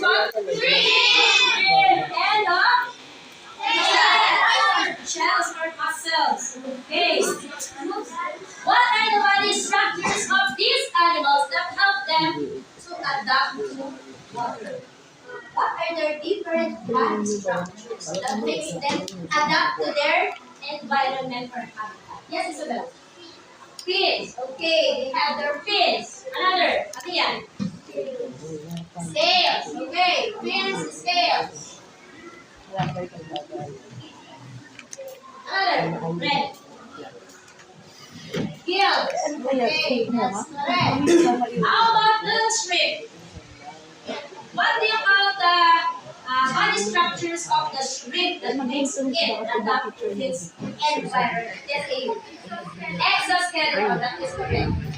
what? Shrimp. And shells or mussels. Okay. What are the body structures of these animals that help them to adapt to water? What are their different body structures that makes them adapt to their environment or habitat? Yes, Isabel. Fins. Okay, they have their fins. Another. Ano yan? Scales. Okay, fins, scales. Another. Red. Gills. Okay, that's correct. How about the shrimp? What do you call the body structures of the shrimp that makes it adapt to its environment? Yes, exoskeleton. That is correct.